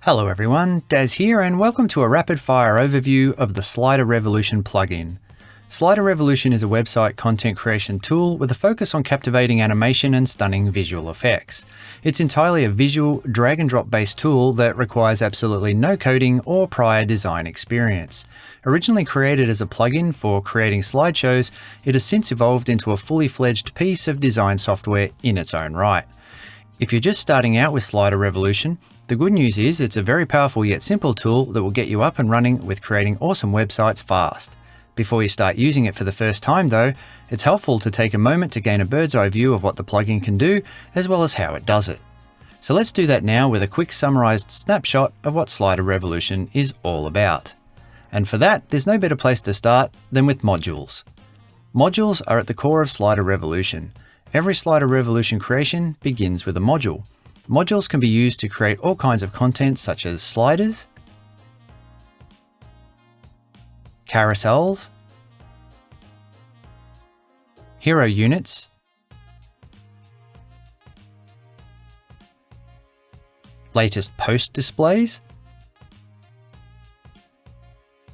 Hello everyone, Daz here and welcome to a rapid fire overview of the Slider Revolution plugin. Slider Revolution is a website content creation tool with a focus on captivating animation and stunning visual effects. It's entirely a visual, drag and drop based tool that requires absolutely no coding or prior design experience. Originally created as a plugin for creating slideshows, it has since evolved into a fully fledged piece of design software in its own right. If you're just starting out with Slider Revolution, the good news is it's a very powerful yet simple tool that will get you up and running with creating awesome websites fast. Before you start using it for the first time though, it's helpful to take a moment to gain a bird's eye view of what the plugin can do, as well as how it does it. So let's do that now with a quick summarized snapshot of what Slider Revolution is all about. And for that, there's no better place to start than with modules. Modules are at the core of Slider Revolution. Every Slider Revolution creation begins with a module. Modules can be used to create all kinds of content such as sliders, carousels, hero units, latest post displays,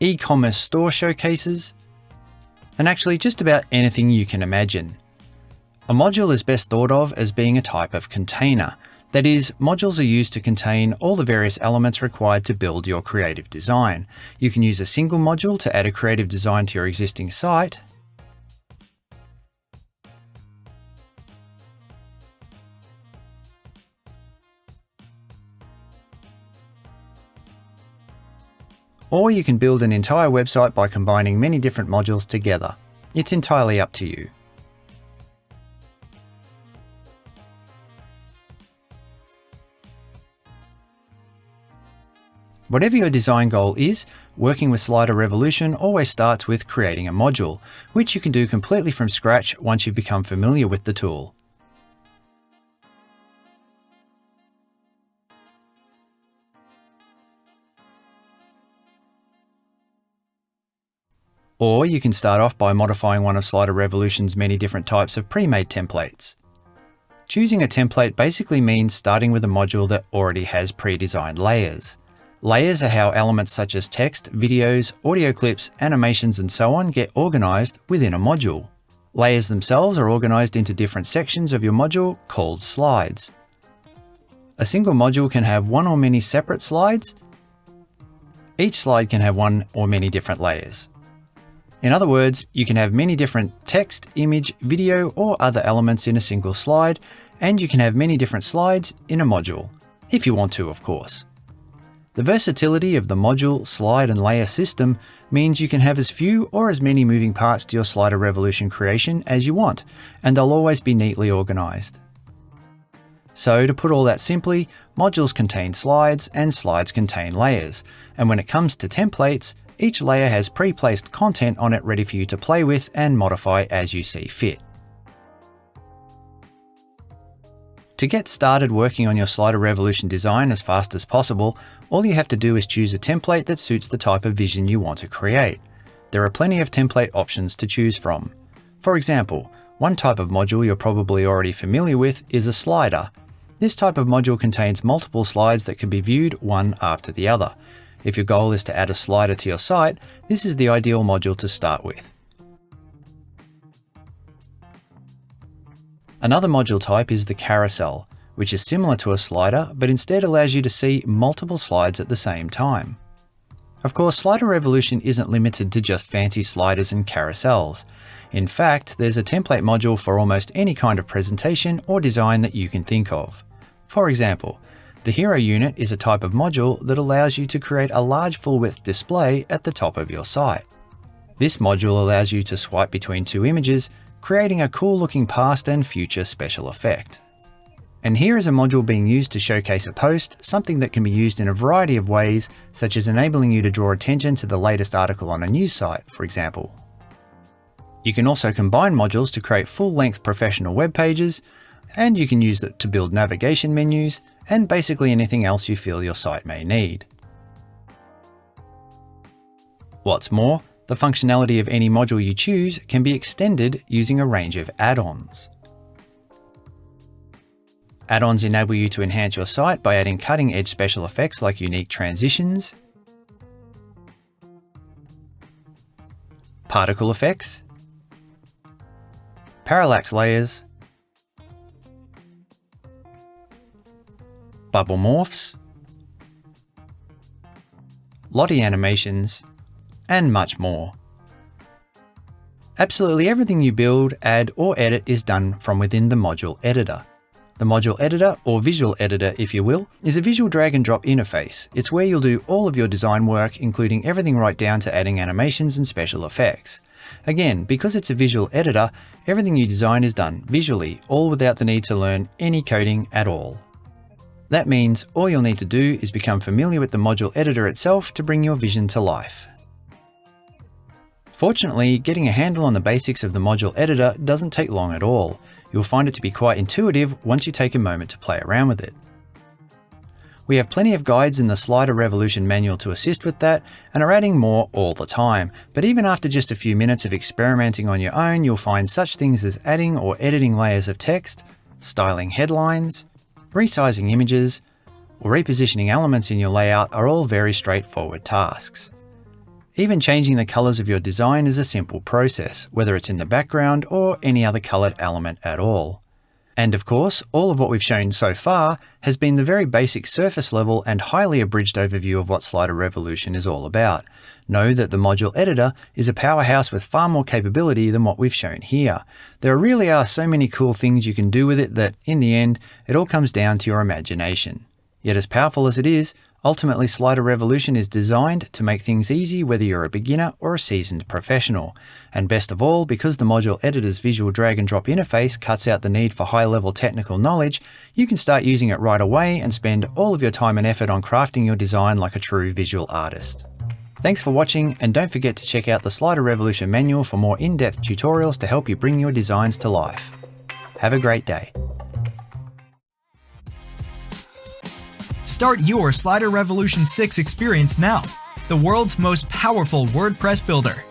e-commerce store showcases, and actually just about anything you can imagine. A module is best thought of as being a type of container. That is, modules are used to contain all the various elements required to build your creative design. You can use a single module to add a creative design to your existing site, or you can build an entire website by combining many different modules together. It's entirely up to you. Whatever your design goal is, working with Slider Revolution always starts with creating a module, which you can do completely from scratch once you've become familiar with the tool. Or you can start off by modifying one of Slider Revolution's many different types of pre-made templates. Choosing a template basically means starting with a module that already has pre-designed layers. Layers are how elements such as text, videos, audio clips, animations, and so on get organized within a module. Layers themselves are organized into different sections of your module called slides. A single module can have one or many separate slides. Each slide can have one or many different layers. In other words, you can have many different text, image, video, or other elements in a single slide, and you can have many different slides in a module, if you want to, of course. The versatility of the module, slide, and layer system means you can have as few or as many moving parts to your Slider Revolution creation as you want, and they'll always be neatly organized. So to put all that simply, modules contain slides and slides contain layers, and when it comes to templates, each layer has pre-placed content on it ready for you to play with and modify as you see fit. To get started working on your Slider Revolution design as fast as possible, all you have to do is choose a template that suits the type of vision you want to create. There are plenty of template options to choose from. For example, one type of module you're probably already familiar with is a slider. This type of module contains multiple slides that can be viewed one after the other. If your goal is to add a slider to your site, this is the ideal module to start with. Another module type is the carousel, which is similar to a slider, but instead allows you to see multiple slides at the same time. Of course, Slider Revolution isn't limited to just fancy sliders and carousels. In fact, there's a template module for almost any kind of presentation or design that you can think of. For example, the hero unit is a type of module that allows you to create a large full-width display at the top of your site. This module allows you to swipe between two images, creating a cool-looking past and future special effect. And here is a module being used to showcase a post, something that can be used in a variety of ways, such as enabling you to draw attention to the latest article on a news site, for example. You can also combine modules to create full-length professional web pages, and you can use it to build navigation menus, and basically anything else you feel your site may need. What's more, the functionality of any module you choose can be extended using a range of add-ons. Add-ons enable you to enhance your site by adding cutting-edge special effects like unique transitions, particle effects, parallax layers, bubble morphs, Lottie animations, and much more. Absolutely everything you build, add, or edit is done from within the module editor. The module editor, or visual editor if you will, is a visual drag and drop interface. It's where you'll do all of your design work, including everything right down to adding animations and special effects. Again, because it's a visual editor, everything you design is done visually, all without the need to learn any coding at all. That means all you'll need to do is become familiar with the module editor itself to bring your vision to life. Fortunately, getting a handle on the basics of the module editor doesn't take long at all. You'll find it to be quite intuitive once you take a moment to play around with it. We have plenty of guides in the Slider Revolution manual to assist with that, and are adding more all the time. But even after just a few minutes of experimenting on your own, you'll find such things as adding or editing layers of text, styling headlines, resizing images, or repositioning elements in your layout are all very straightforward tasks. Even changing the colors of your design is a simple process, whether it's in the background or any other colored element at all. And of course, all of what we've shown so far has been the very basic surface level and highly abridged overview of what Slider Revolution is all about. Know that the module editor is a powerhouse with far more capability than what we've shown here. There really are so many cool things you can do with it that, in the end, it all comes down to your imagination. Yet as powerful as it is, ultimately Slider Revolution is designed to make things easy whether you're a beginner or a seasoned professional. And best of all, because the module editor's visual drag and drop interface cuts out the need for high-level technical knowledge, you can start using it right away and spend all of your time and effort on crafting your design like a true visual artist. Thanks for watching, and don't forget to check out the Slider Revolution manual for more in-depth tutorials to help you bring your designs to life. Have a great day. Start your Slider Revolution 6 experience now, the world's most powerful WordPress builder.